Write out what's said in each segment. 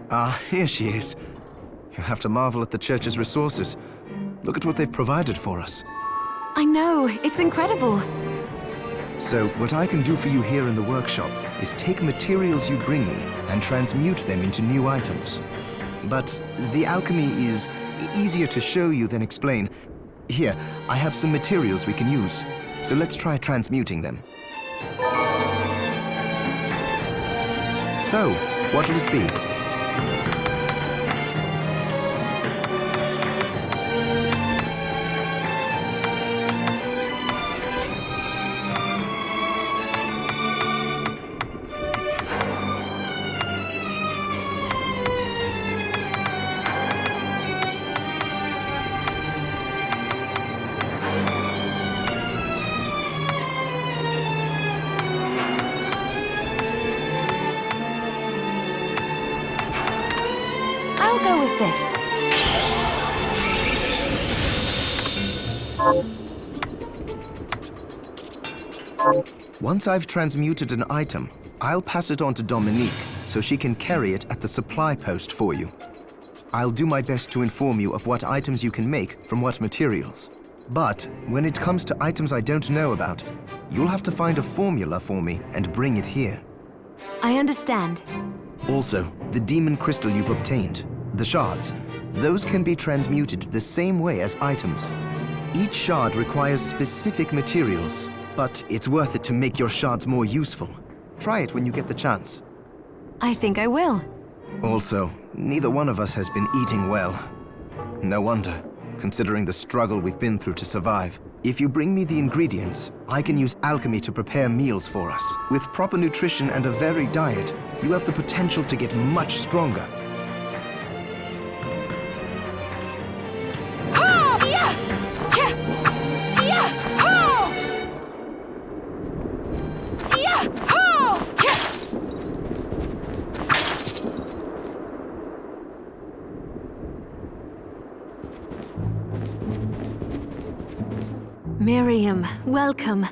Ah, here she is. You have to marvel at the church's resources. Look at what they've provided for us. I know, it's incredible. So, what I can do for you here in the workshop is take materials you bring me and transmute them into new items. But the alchemy is easier to show you than explain. Here, I have some materials we can use, so let's try transmuting them. So, what'll it be? I'll go with this. Once I've transmuted an item, I'll pass it on to Dominique so she can carry it at the supply post for you. I'll do my best to inform you of what items you can make from what materials. But when it comes to items I don't know about, you'll have to find a formula for me and bring it here. I understand. Also, the demon crystal you've obtained, the shards, those can be transmuted the same way as items. Each shard requires specific materials, but it's worth it to make your shards more useful. Try it when you get the chance. I think I will. Also, neither one of us has been eating well. No wonder, considering the struggle we've been through to survive. If you bring me the ingredients, I can use alchemy to prepare meals for us. With proper nutrition and a varied diet, you have the potential to get much stronger. Miriam, welcome.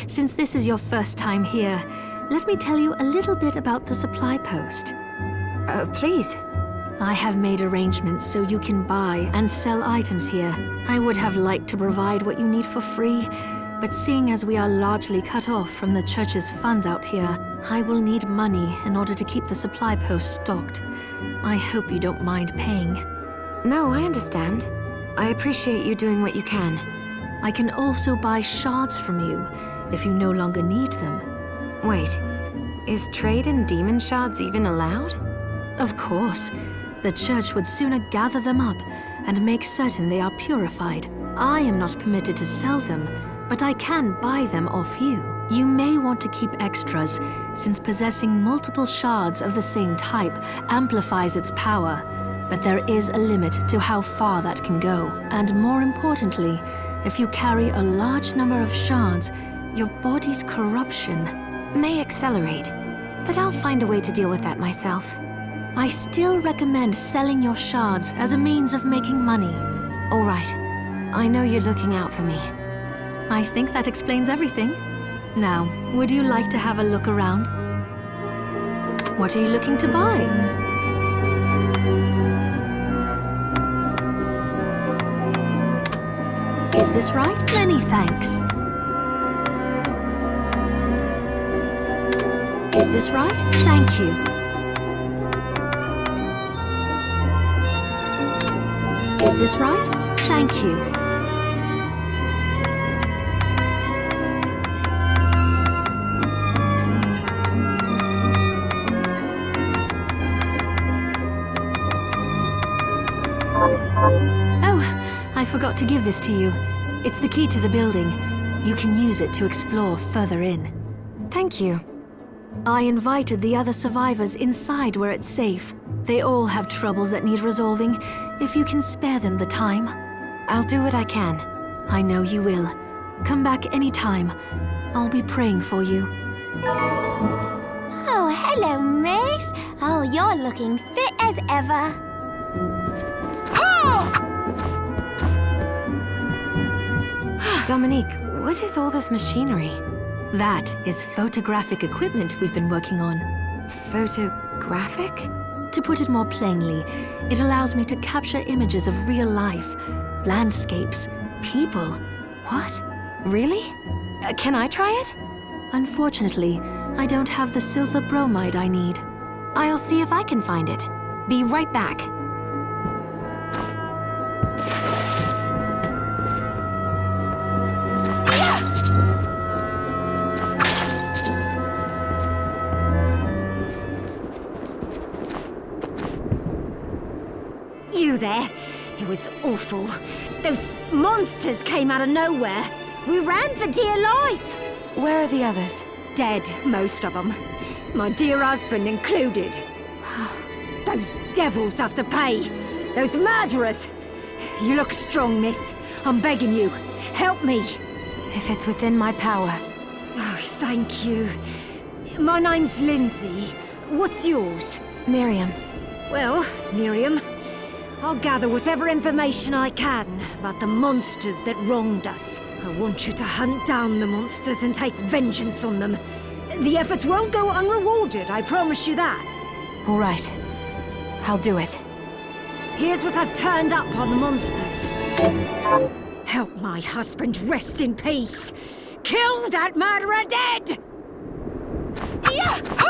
Since this is your first time here, let me tell you a little bit about the supply post. Please. I have made arrangements so you can buy and sell items here. I would have liked to provide what you need for free, but seeing as we are largely cut off from the church's funds out here, I will need money in order to keep the supply post stocked. I hope you don't mind paying. No, I understand. I appreciate you doing what you can. I can also buy shards from you if you no longer need them. Wait, is trade in demon shards even allowed? Of course. The church would sooner gather them up and make certain they are purified. I am not permitted to sell them, but I can buy them off you. You may want to keep extras, since possessing multiple shards of the same type amplifies its power. But there is a limit to how far that can go. And more importantly, if you carry a large number of shards, your body's corruption may accelerate, but I'll find a way to deal with that myself. I still recommend selling your shards as a means of making money. All right. I know you're looking out for me. I think that explains everything. Now, would you like to have a look around? What are you looking to buy? Is this right? Many thanks. Is this right? Thank you. Is this right? Thank you. Oh, I forgot to give this to you. It's the key to the building. You can use it to explore further in. Thank you. I invited the other survivors inside where it's safe. They all have troubles that need resolving. If you can spare them the time. I'll do what I can. I know you will. Come back anytime. I'll be praying for you. Oh, hello, miss. Oh, you're looking fit as ever. Dominique, what is all this machinery? That is photographic equipment we've been working on. Photographic? To put it more plainly, it allows me to capture images of real life, landscapes, people. What? Really? Can I try it? Unfortunately, I don't have the silver bromide I need. I'll see if I can find it. Be right back. You there? It was awful. Those monsters came out of nowhere. We ran for dear life. Where are the others? Dead, most of them. My dear husband included. Those devils have to pay. Those murderers. You look strong, miss. I'm begging you. Help me. If it's within my power. Oh, thank you. My name's Lindsay. What's yours? Miriam. Well, Miriam, I'll gather whatever information I can about the monsters that wronged us. I want you to hunt down the monsters and take vengeance on them. The efforts won't go unrewarded, I promise you that. All right. I'll do it. Here's what I've turned up on the monsters. Help my husband rest in peace. Kill that murderer dead! Yeah!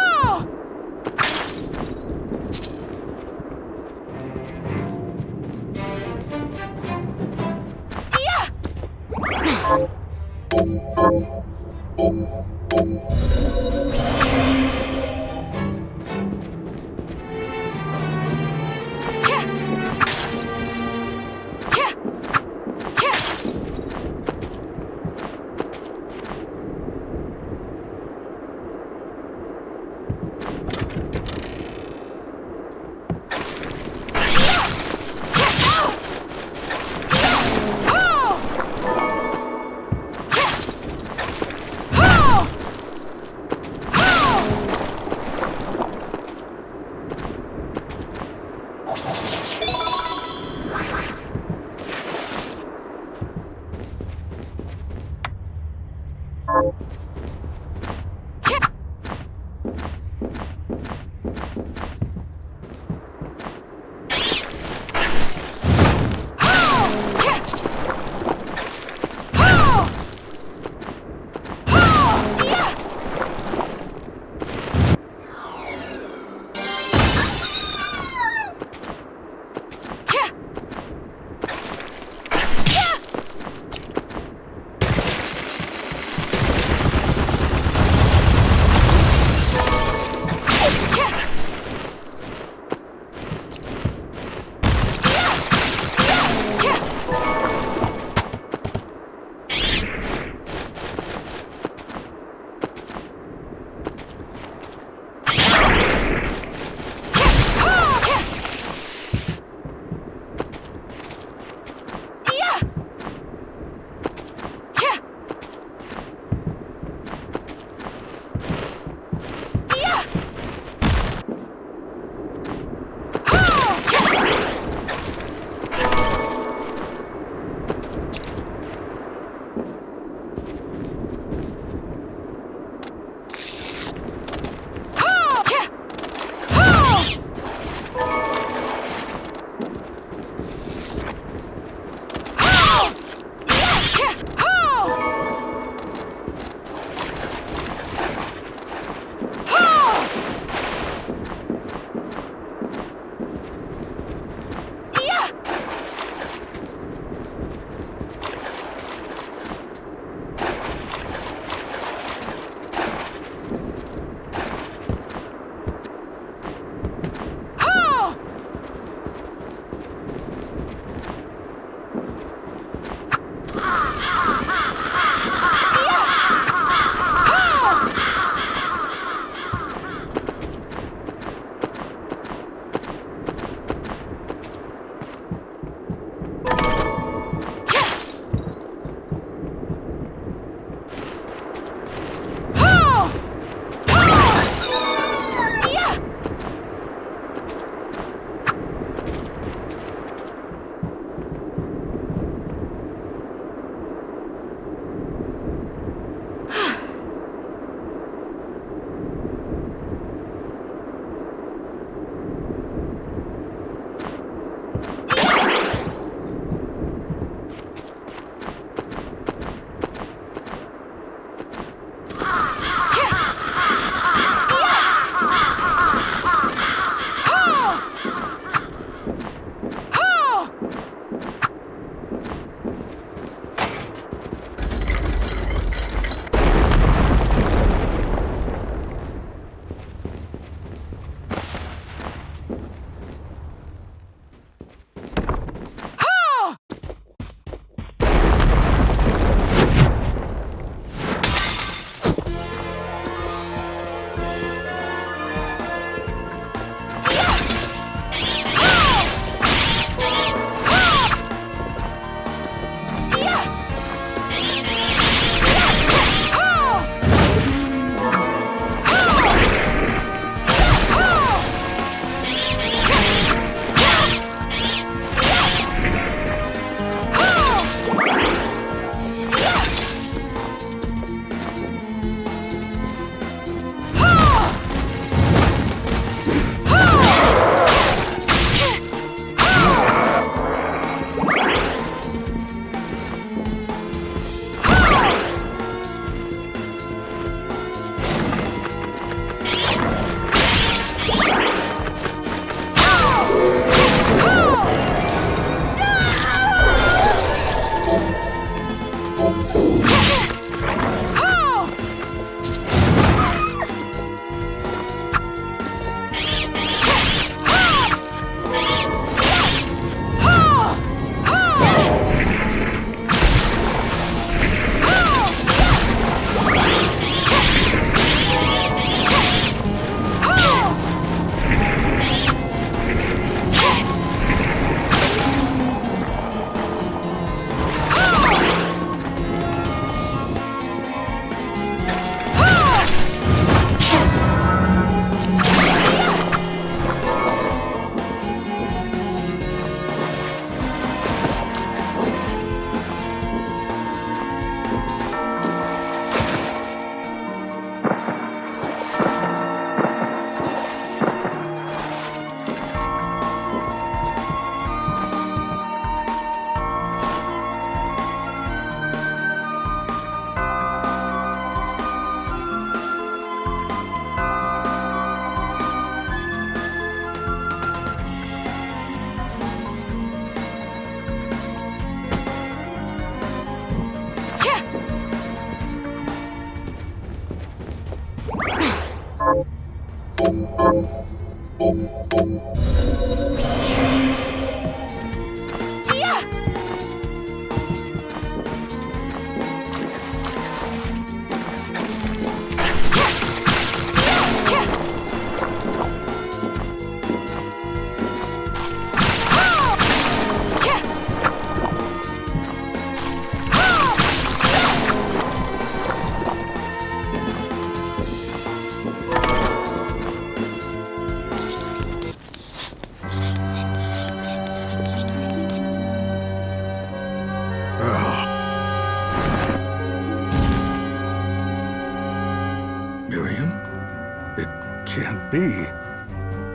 Can't be.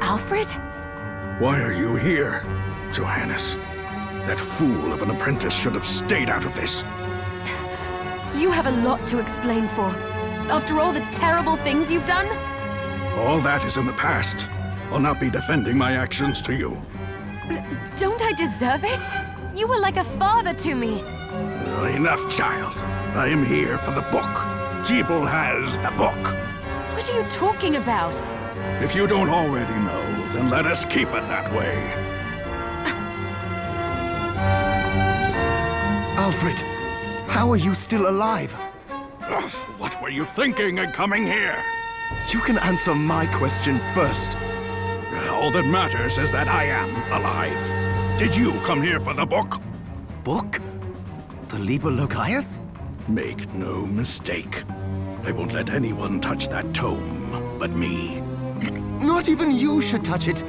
Alfred? Why are you here, Johannes? That fool of an apprentice should have stayed out of this. You have a lot to explain for. After all the terrible things you've done? All that is in the past. I'll not be defending my actions to you. Don't I deserve it? You were like a father to me. Enough, child. I am here for the book. Jeeble has the book. What are you talking about? If you don't already know, then let us keep it that way. Alfred, how are you still alive? Ugh, what were you thinking in coming here? You can answer my question first. All that matters is that I am alive. Did you come here for the book? Book? The Liber Locaeth? Make no mistake. I won't let anyone touch that tome but me. Not even you should touch it.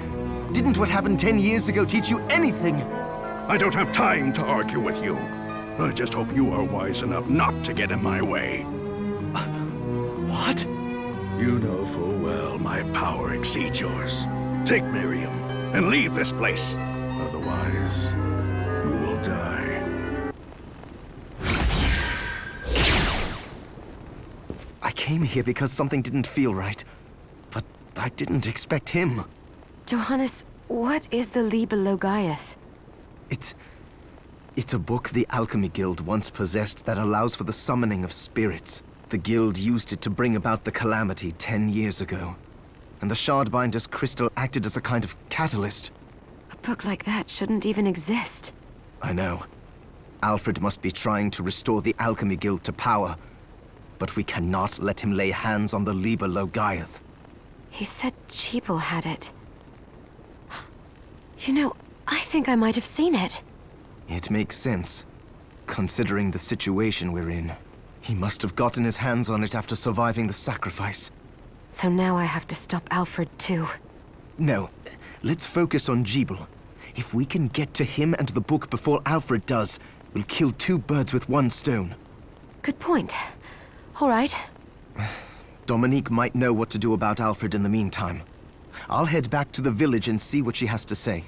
Didn't what happened 10 years ago teach you anything? I don't have time to argue with you. I just hope you are wise enough not to get in my way. What? You know full well my power exceeds yours. Take Miriam and leave this place. Otherwise, you will die. I came here because something didn't feel right. But I didn't expect him. Johannes, what is the Liber Logaeth? It's a book the Alchemy Guild once possessed that allows for the summoning of spirits. The Guild used it to bring about the calamity 10 years ago. And the Shardbinder's crystal acted as a kind of catalyst. A book like that shouldn't even exist. I know. Alfred must be trying to restore the Alchemy Guild to power. But we cannot let him lay hands on the Liber Logaeth. He said Cheeple had it. You know, I think I might have seen it. It makes sense, considering the situation we're in. He must have gotten his hands on it after surviving the sacrifice. So now I have to stop Alfred too. No, let's focus on Jeeble. If we can get to him and the book before Alfred does, we'll kill 2 birds with 1 stone. Good point. All right. Dominique might know what to do about Alfred in the meantime. I'll head back to the village and see what she has to say.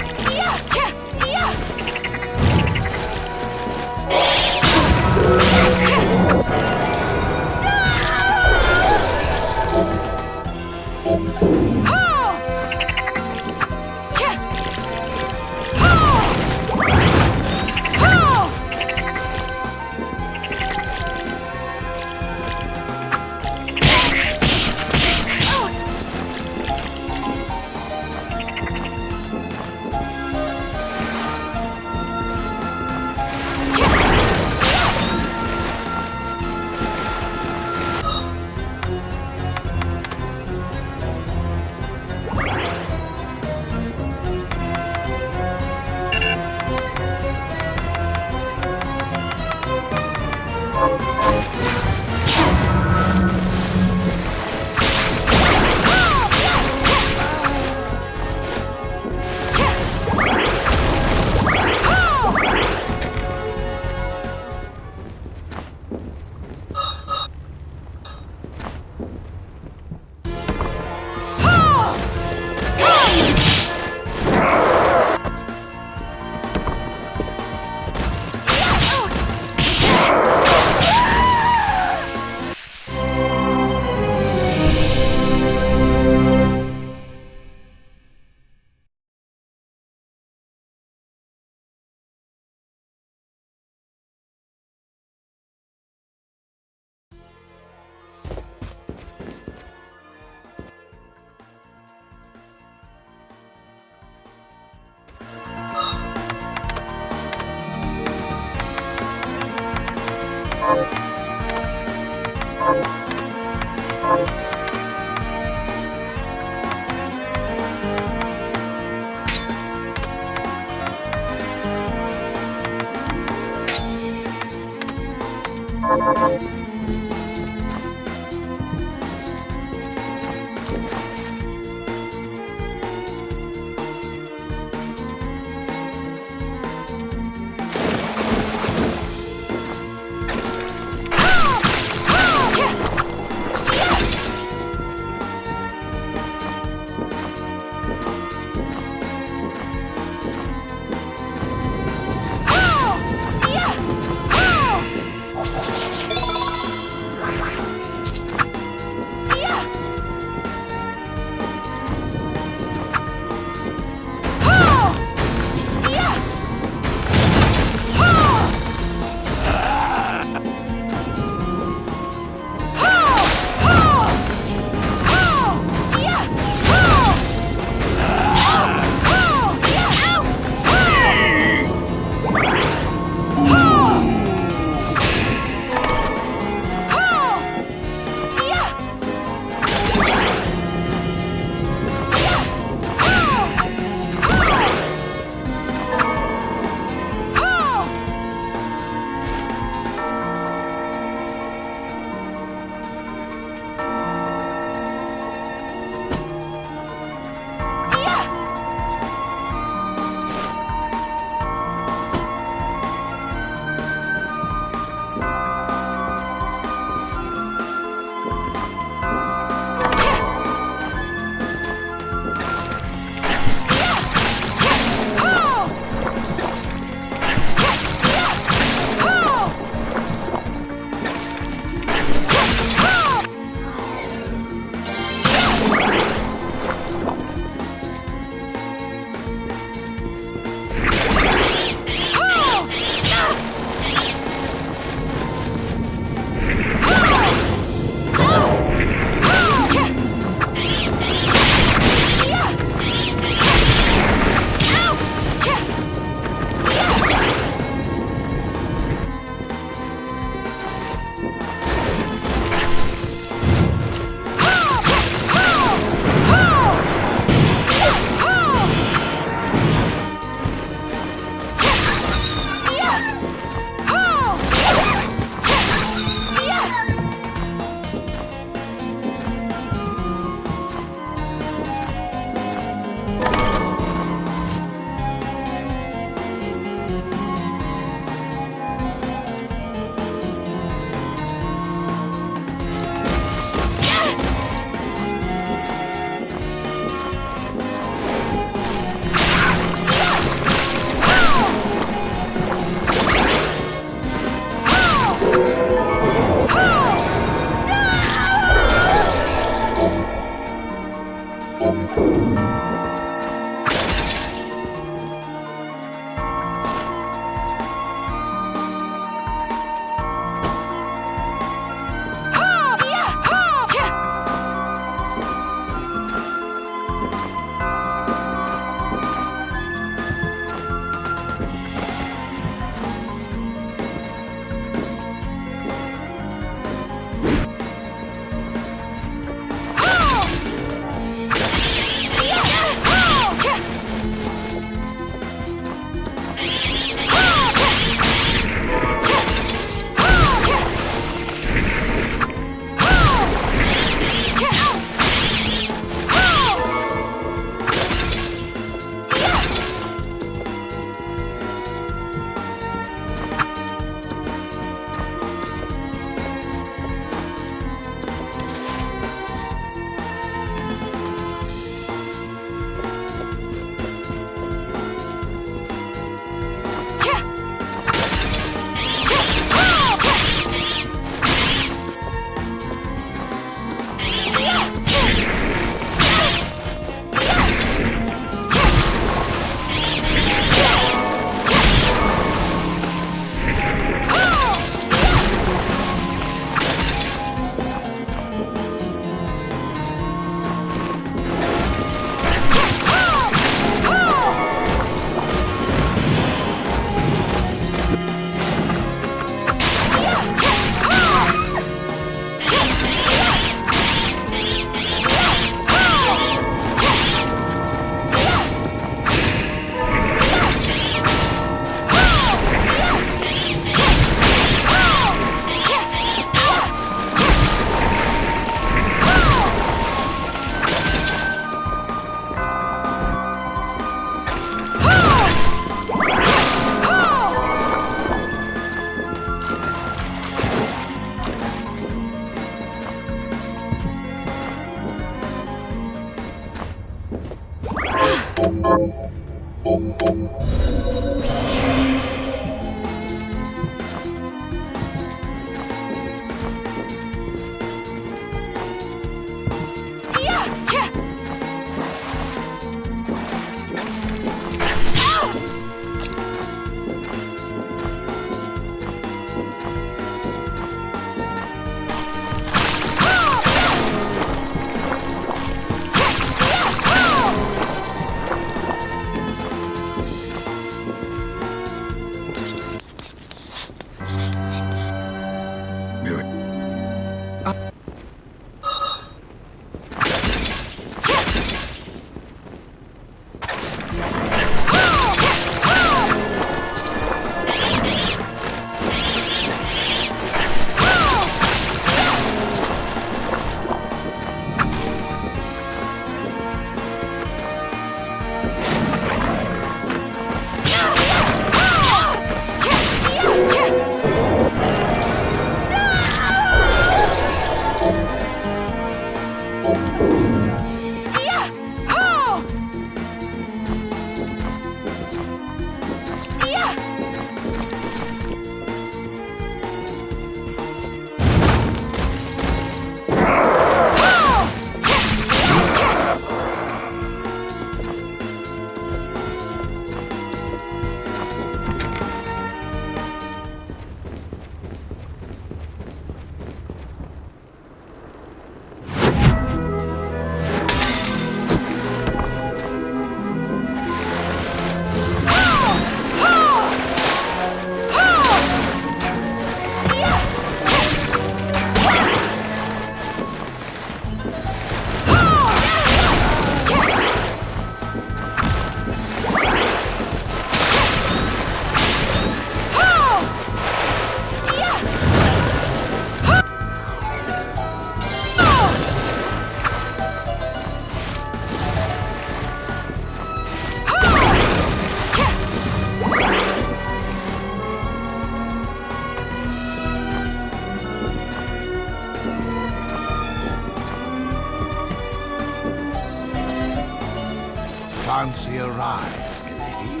Fancy a ride, lady?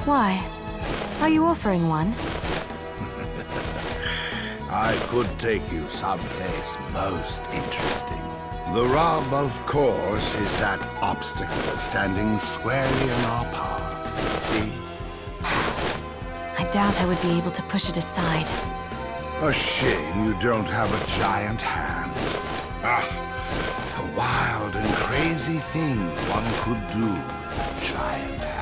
Why? Are you offering one? I could take you someplace most interesting. The rub, of course, is that obstacle standing squarely in our path. See? I doubt I would be able to push it aside. A shame you don't have a giant hand. The wild and crazy things one could do with a giant hand.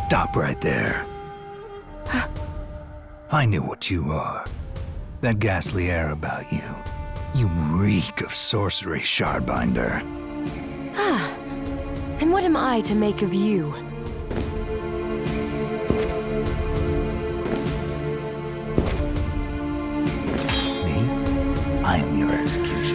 Stop right there. I knew what you are. That ghastly air about you. You reek of sorcery, Shardbinder. And what am I to make of you? Me? I am your executioner.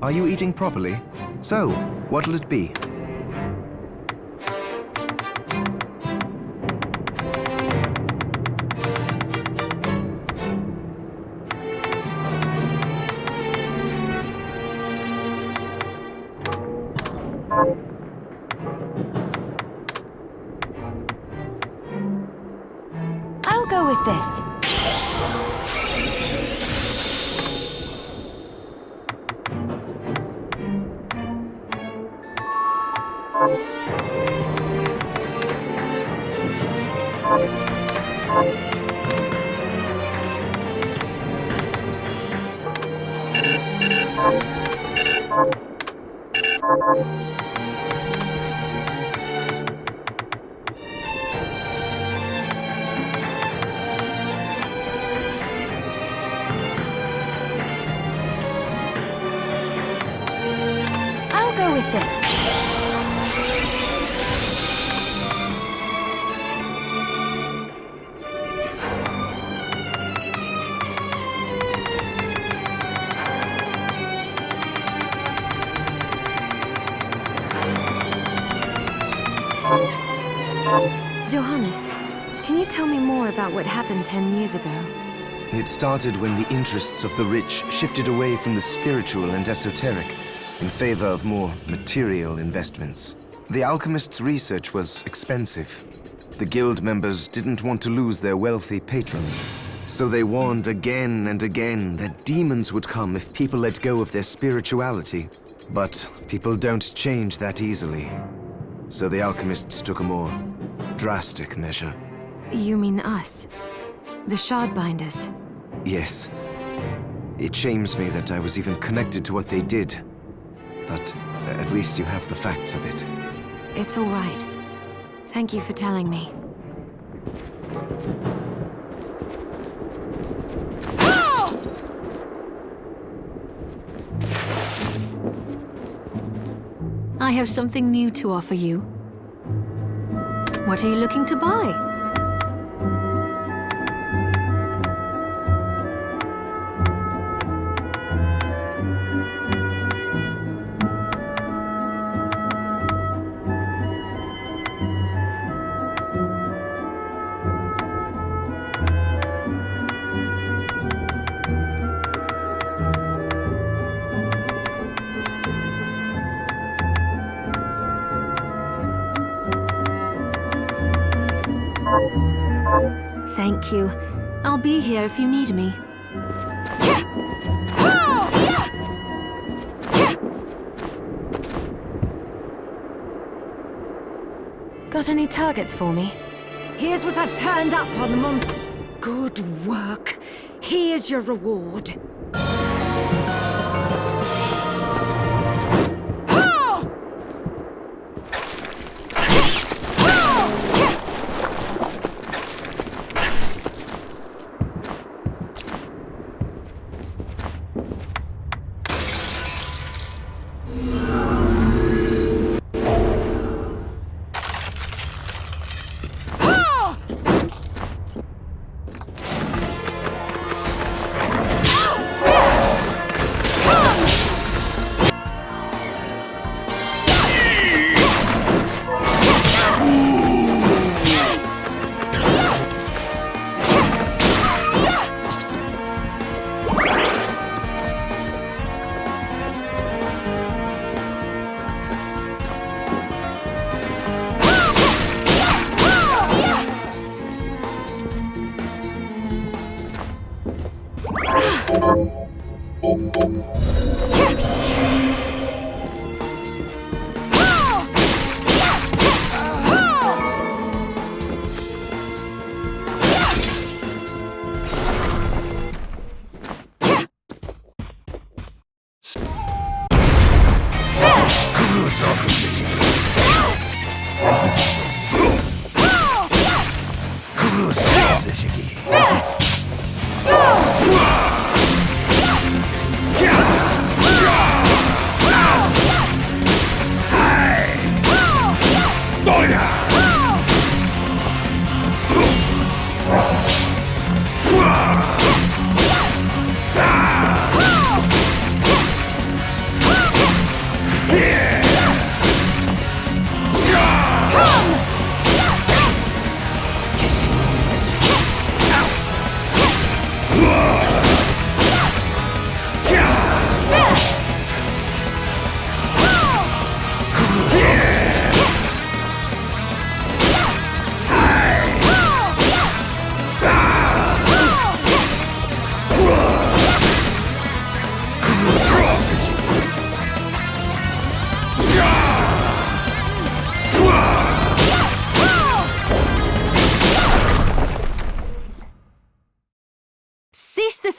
Are you eating properly? So, what'll it be? I'll go with this. I'll go with this. Johannes, can you tell me more about what happened 10 years ago? It started when the interests of the rich shifted away from the spiritual and esoteric in favor of more material investments. The alchemists' research was expensive. The guild members didn't want to lose their wealthy patrons, so they warned again and again that demons would come if people let go of their spirituality. But people don't change that easily. So the alchemists took a more drastic measure. You mean us? The Shardbinders? Yes. It shames me that I was even connected to what they did. But at least you have the facts of it. It's all right. Thank you for telling me. I have something new to offer you. What are you looking to buy? Thank you. I'll be here if you need me. Got any targets for me? Here's what I've turned up on the monster. Good work. Here's your reward.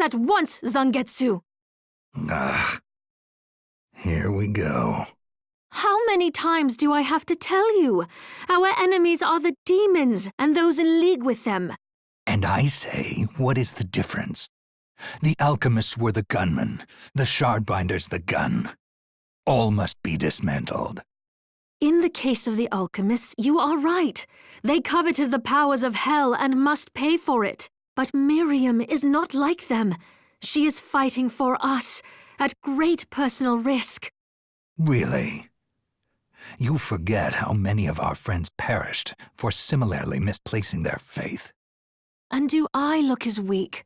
at once, Zangetsu! Ah, here we go. How many times do I have to tell you? Our enemies are the demons and those in league with them. And I say, what is the difference? The alchemists were the gunmen, the shardbinders the gun. All must be dismantled. In the case of the alchemists, you are right. They coveted the powers of hell and must pay for it. But Miriam is not like them. She is fighting for us, at great personal risk. Really? You forget how many of our friends perished for similarly misplacing their faith. And do I look as weak?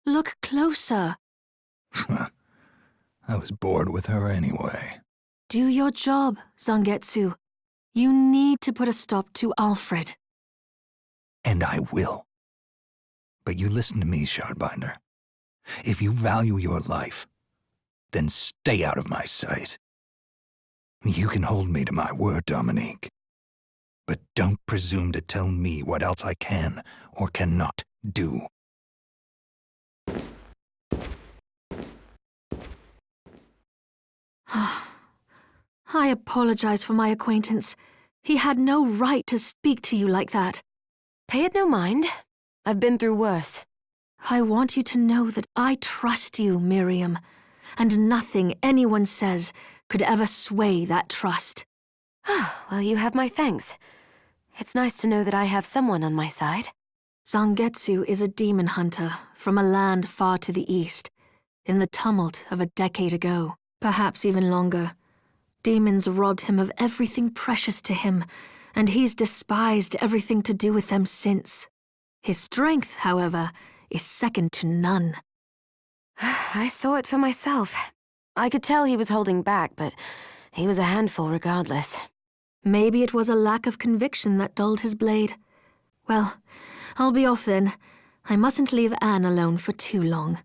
Look closer. I was bored with her anyway. Do your job, Zangetsu. You need to put a stop to Alfred. And I will. But you listen to me, Shardbinder. If you value your life, then stay out of my sight. You can hold me to my word, Dominique. But don't presume to tell me what else I can or cannot do. I apologize for my acquaintance. He had no right to speak to you like that. Pay it no mind. I've been through worse. I want you to know that I trust you, Miriam, and nothing anyone says could ever sway that trust. Well, you have my thanks. It's nice to know that I have someone on my side. Zangetsu is a demon hunter from a land far to the east, in the tumult of a decade ago, perhaps even longer. Demons robbed him of everything precious to him, and he's despised everything to do with them since. His strength, however, is second to none. I saw it for myself. I could tell he was holding back, but he was a handful regardless. Maybe it was a lack of conviction that dulled his blade. Well, I'll be off then. I mustn't leave Anne alone for too long.